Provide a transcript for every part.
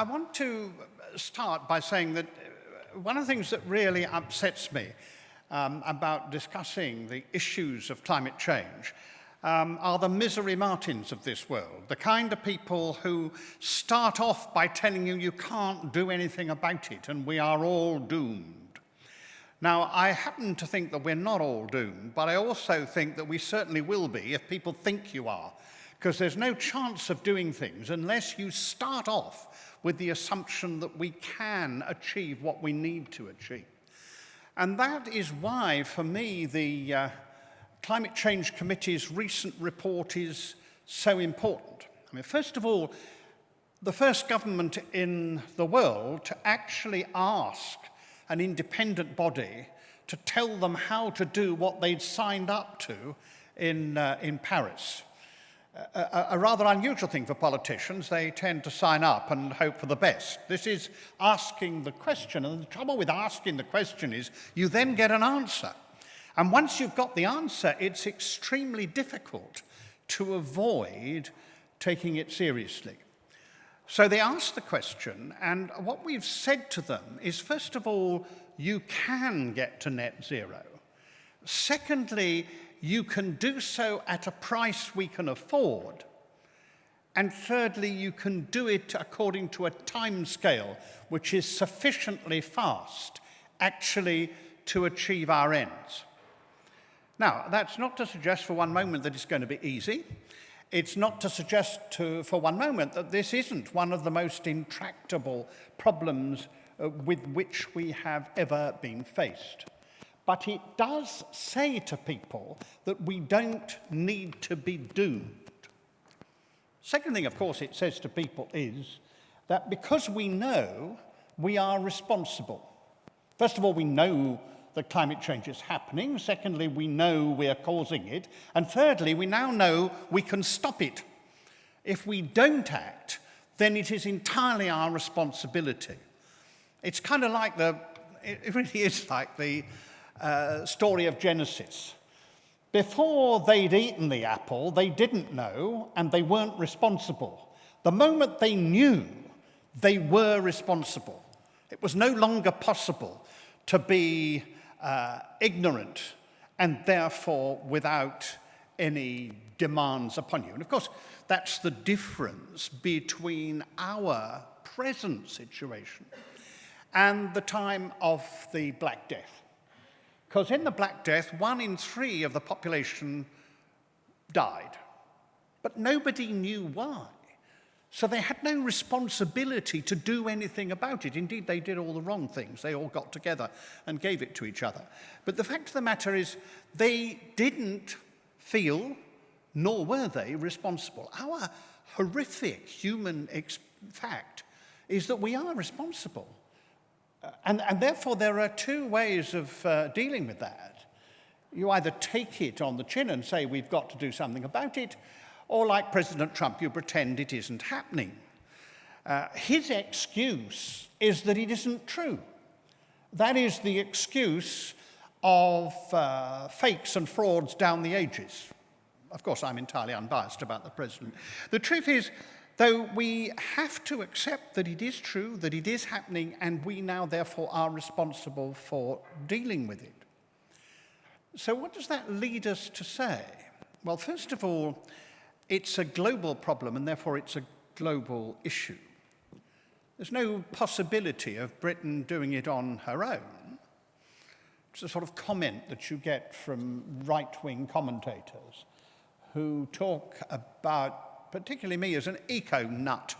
I want to start by saying that one of the things that really upsets me about discussing the issues of climate change are the misery Martins of this world, the kind of people who start off by telling you you can't do anything about it and we are all doomed. Now, I happen to think that we're not all doomed, but I also think that we certainly will be if people think you are, because there's no chance of doing things unless you start off with the assumption that we can achieve what we need to achieve. And that is why, for me, the Climate Change Committee's recent report is so important. I mean, first of all, the first government in the world to actually ask an independent body to tell them how to do what they'd signed up to in Paris. A rather unusual thing for politicians. They tend to sign up and hope for the best. This is asking the question, and the trouble with asking the question is you then get an answer. And once you've got the answer, it's extremely difficult to avoid taking it seriously. So they asked the question, and what we've said to them is, first of all, you can get to net zero. Secondly, you can do so at a price we can afford. And thirdly, you can do it according to a timescale which is sufficiently fast, actually, to achieve our ends. Now, that's not to suggest for one moment that it's going to be easy. It's not to suggest for one moment that this isn't one of the most intractable problems with which we have ever been faced. But it does say to people that we don't need to be doomed. Second thing, of course, it says to people is that because we know, we are responsible. First of all, we know that climate change is happening. Secondly, we know we are causing it. And thirdly, we now know we can stop it. If we don't act, then it is entirely our responsibility. It's kind of like it really is like the story of Genesis. Before they'd eaten the apple, they didn't know and they weren't responsible. The moment they knew, they were responsible. It was no longer possible to be ignorant and therefore without any demands upon you. And of course, that's the difference between our present situation and the time of the Black Death. Because in the Black Death, 1 in 3 of the population died, but nobody knew why. So they had no responsibility to do anything about it. Indeed, they did all the wrong things. They all got together and gave it to each other. But the fact of the matter is, they didn't feel, nor were they, responsible. Our horrific human fact is that we are responsible. And therefore, there are 2 ways of dealing with that. You either take it on the chin and say, we've got to do something about it, or like President Trump, you pretend it isn't happening. His excuse is that it isn't true. That is the excuse of fakes and frauds down the ages. Of course, I'm entirely unbiased about the president. The truth is, though, we have to accept that it is true, that it is happening, and we now, therefore, are responsible for dealing with it. So what does that lead us to say? Well, first of all, it's a global problem, and therefore it's a global issue. There's no possibility of Britain doing it on her own. It's a sort of comment that you get from right-wing commentators who talk about, particularly me as an eco-nut,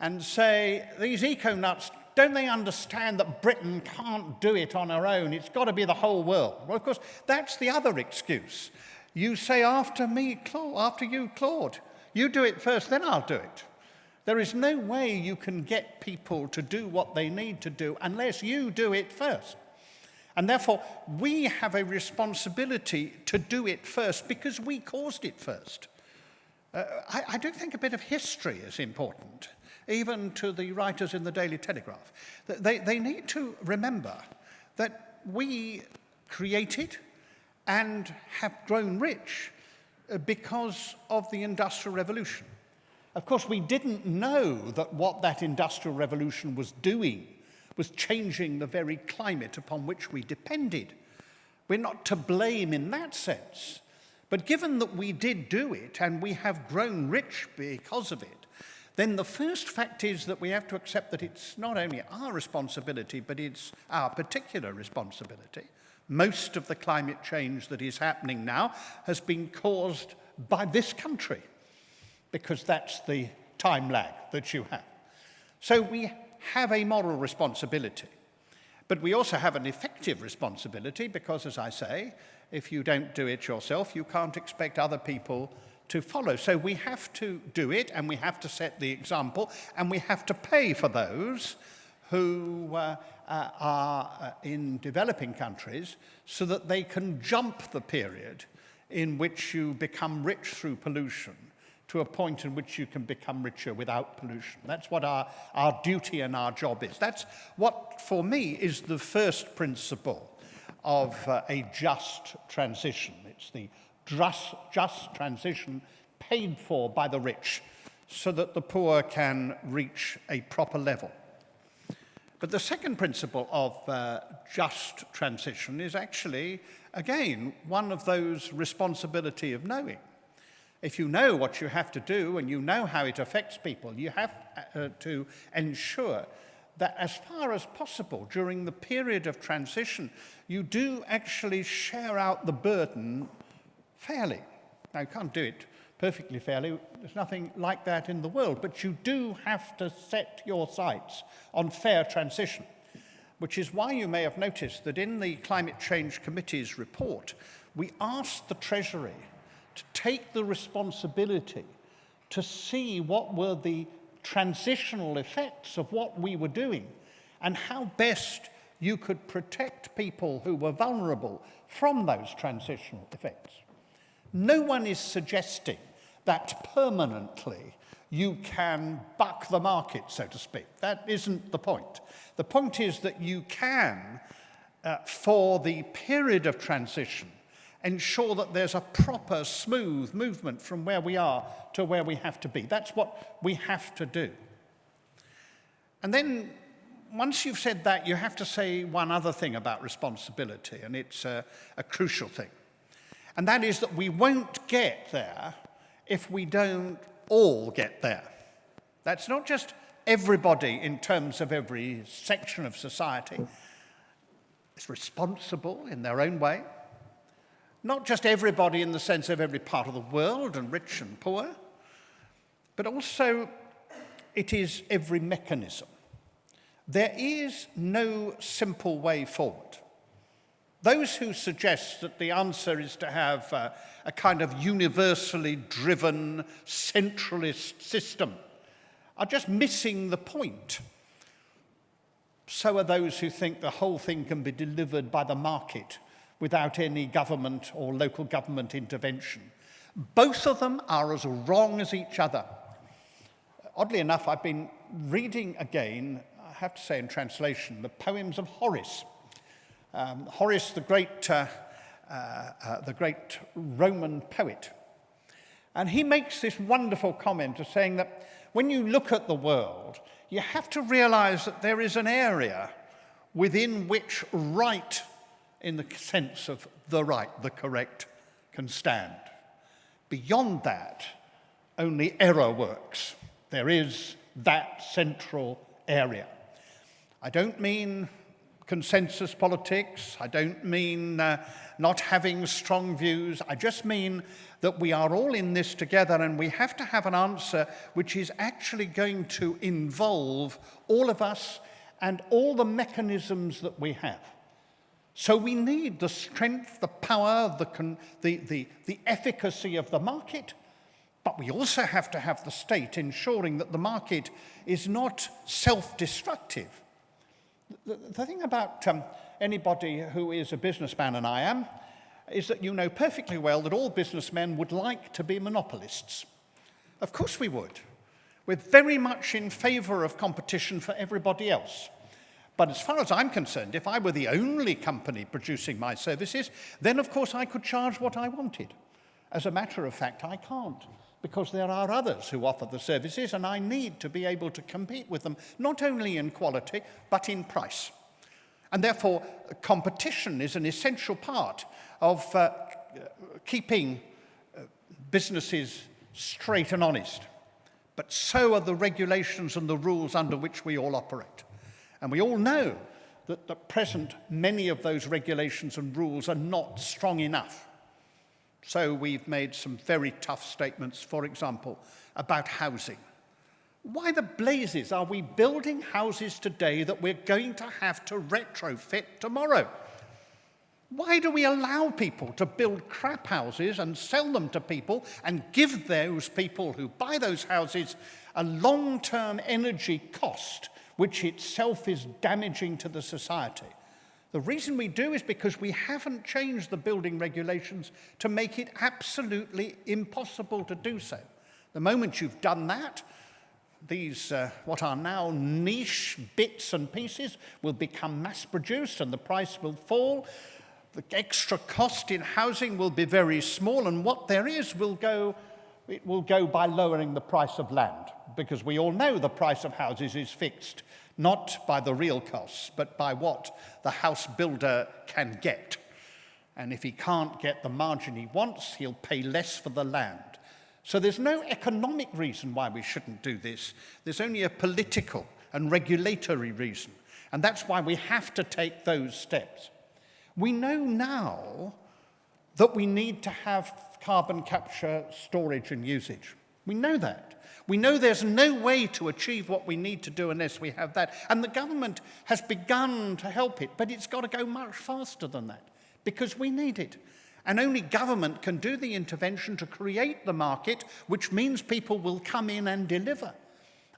and say, these eco-nuts, don't they understand that Britain can't do it on her own? It's got to be the whole world. Well, of course, that's the other excuse. You say, after you, Claude. You do it first, then I'll do it. There is no way you can get people to do what they need to do unless you do it first. And therefore, we have a responsibility to do it first because we caused it first. I do think a bit of history is important, even to the writers in the Daily Telegraph. They need to remember that we created and have grown rich because of the Industrial Revolution. Of course, we didn't know that what that industrial revolution was doing was changing the very climate upon which we depended. We're not to blame in that sense. But given that we did do it and we have grown rich because of it, then the first fact is that we have to accept that it's not only our responsibility, but it's our particular responsibility. Most of the climate change that is happening now has been caused by this country, because that's the time lag that you have. So we have a moral responsibility, but we also have an effective responsibility because, as I say, if you don't do it yourself, you can't expect other people to follow. So we have to do it, and we have to set the example, and we have to pay for those who are in developing countries so that they can jump the period in which you become rich through pollution to a point in which you can become richer without pollution. That's what our duty and our job is. That's what, for me, is the first principle of a just transition. It's the just transition paid for by the rich so that the poor can reach a proper level. But the second principle of just transition is actually, again, one of those responsibility of knowing. If you know what you have to do and you know how it affects people, you have to ensure that as far as possible during the period of transition, you do actually share out the burden fairly. Now, you can't do it perfectly fairly. There's nothing like that in the world, but you do have to set your sights on fair transition, which is why you may have noticed that in the Climate Change Committee's report, we asked the Treasury to take the responsibility to see what were the transitional effects of what we were doing and how best you could protect people who were vulnerable from those transitional effects. No one is suggesting that permanently you can buck the market, so to speak. That isn't the point. The point is that you can, for the period of transition, ensure that there's a proper, smooth movement from where we are to where we have to be. That's what we have to do. And then, once you've said that, you have to say one other thing about responsibility, and it's a crucial thing. And that is that we won't get there if we don't all get there. That's not just everybody in terms of every section of society. It's responsible in their own way. Not just everybody in the sense of every part of the world, and rich and poor, but also it is every mechanism. There is no simple way forward. Those who suggest that the answer is to have a kind of universally driven centralist system are just missing the point. So are those who think the whole thing can be delivered by the market without any government or local government intervention. Both of them are as wrong as each other. Oddly enough, I've been reading again, I have to say in translation, the poems of Horace. Horace, the great Roman poet. And he makes this wonderful comment of saying that when you look at the world, you have to realize that there is an area within which right, in the sense of the right, the correct, can stand. Beyond that, only error works. There is that central area. I don't mean consensus politics. I don't mean not having strong views. I just mean that we are all in this together, and we have to have an answer which is actually going to involve all of us and all the mechanisms that we have. So we need the strength, the power, the efficacy of the market, but we also have to have the state ensuring that the market is not self-destructive. The thing about anybody who is a businessman, and I am, is that you know perfectly well that all businessmen would like to be monopolists. Of course we would. We're very much in favour of competition for everybody else. But as far as I'm concerned, if I were the only company producing my services, then of course I could charge what I wanted. As a matter of fact, I can't. because there are others who offer the services, and I need to be able to compete with them, not only in quality, but in price. And therefore, competition is an essential part of keeping businesses straight and honest. But so are the regulations and the rules under which we all operate. And we all know that at present, many of those regulations and rules are not strong enough. So we've made some very tough statements, for example, about housing. Why the blazes are we building houses today that we're going to have to retrofit tomorrow? Why do we allow people to build crap houses and sell them to people and give those people who buy those houses a long-term energy cost, which itself is damaging to the society? The reason we do is because we haven't changed the building regulations to make it absolutely impossible to do so. The moment you've done that, these, what are now niche bits and pieces, will become mass-produced and the price will fall. The extra cost in housing will be very small, and what there is will go by lowering the price of land, because we all know the price of houses is fixed, not by the real costs, but by what the house builder can get. And if he can't get the margin he wants, he'll pay less for the land. So there's no economic reason why we shouldn't do this. There's only a political and regulatory reason. And that's why we have to take those steps. We know now that we need to have carbon capture, storage and usage. We know that. We know there's no way to achieve what we need to do unless we have that. And the government has begun to help it, but it's got to go much faster than that because we need it. And only government can do the intervention to create the market, which means people will come in and deliver.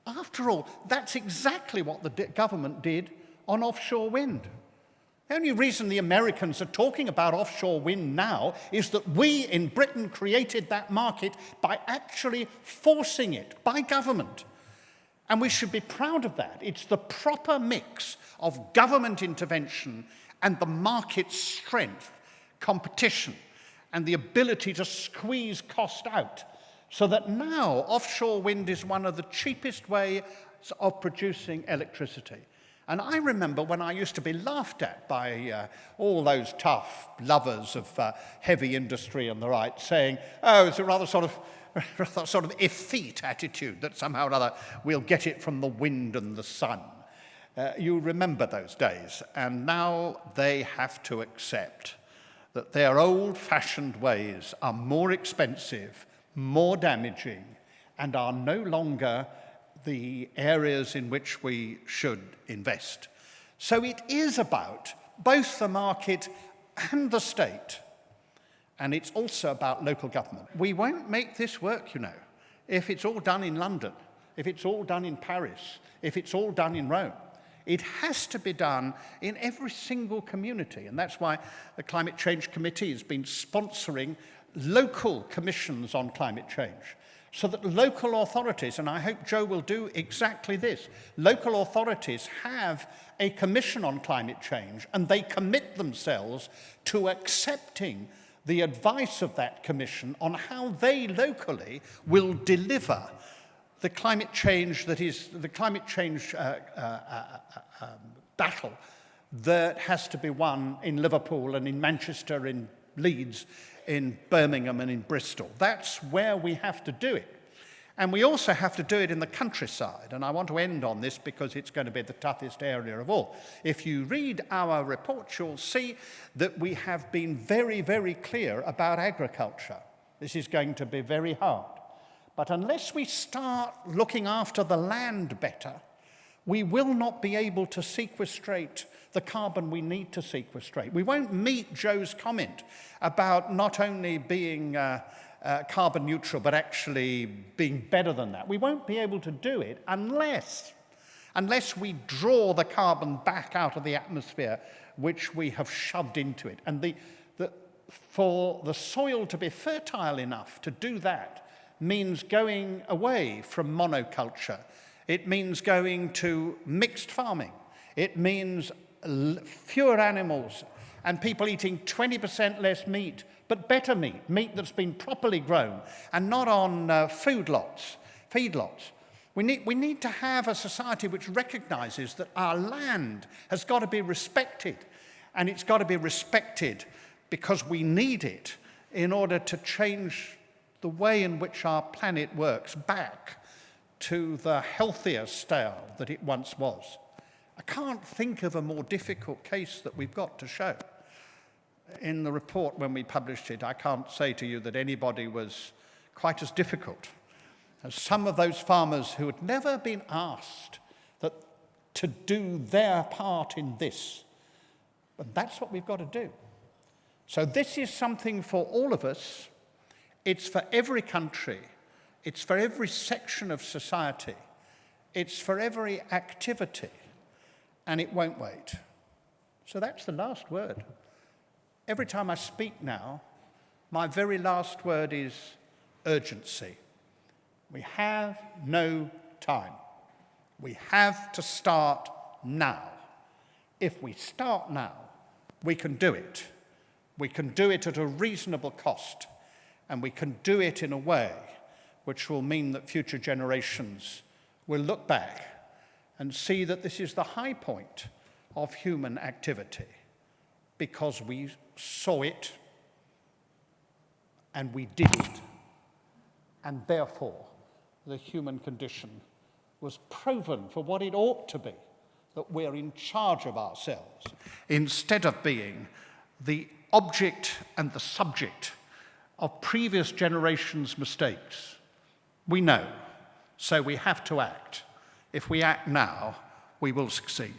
After all, that's exactly what the government did on offshore wind. The only reason the Americans are talking about offshore wind now is that we in Britain created that market by actually forcing it by government. And we should be proud of that. It's the proper mix of government intervention and the market's strength, competition, and the ability to squeeze cost out, so that now offshore wind is one of the cheapest ways of producing electricity. And I remember when I used to be laughed at by all those tough lovers of heavy industry and the right, saying, oh, it's a rather sort of effete attitude that somehow or other we'll get it from the wind and the sun. You remember those days, and now they have to accept that their old-fashioned ways are more expensive, more damaging, and are no longer the areas in which we should invest. So it is about both the market and the state, and it's also about local government. We won't make this work, you know, if it's all done in London, if it's all done in Paris, if it's all done in Rome. It has to be done in every single community, and that's why the Climate Change Committee has been sponsoring local commissions on climate change, so that local authorities, and I hope Joe will do exactly this, local authorities have a commission on climate change and they commit themselves to accepting the advice of that commission on how they locally will deliver the climate change that is the climate change battle that has to be won in Liverpool and in Manchester, in Leeds, in Birmingham and in Bristol. That's where we have to do it. And we also have to do it in the countryside. And I want to end on this because it's going to be the toughest area of all. If you read our report, you'll see that we have been very, very clear about agriculture. This is going to be very hard. But unless we start looking after the land better, we will not be able to sequestrate the carbon we need to sequestrate. We won't meet Joe's comment about not only being carbon neutral, but actually being better than that. We won't be able to do it unless we draw the carbon back out of the atmosphere, which we have shoved into it. And for the soil to be fertile enough to do that means going away from monoculture. It means going to mixed farming. It means fewer animals and people eating 20% less meat, but better meat, meat that's been properly grown, and not on feedlots. We need to have a society which recognises that our land has got to be respected, and it's got to be respected because we need it in order to change the way in which our planet works back to the healthier style that it once was. I can't think of a more difficult case that we've got to show. In the report when we published it, I can't say to you that anybody was quite as difficult as some of those farmers who had never been asked to do their part in this. But that's what we've got to do. So this is something for all of us. It's for every country. It's for every section of society. It's for every activity. And it won't wait. So that's the last word. Every time I speak now, my very last word is urgency. We have no time. We have to start now. If we start now, we can do it. We can do it at a reasonable cost, and we can do it in a way which will mean that future generations will look back and see that this is the high point of human activity, because we saw it and we did it, and therefore the human condition was proven for what it ought to be, that we're in charge of ourselves, instead of being the object and the subject of previous generations' mistakes. We know, so we have to act. If we act now, we will succeed.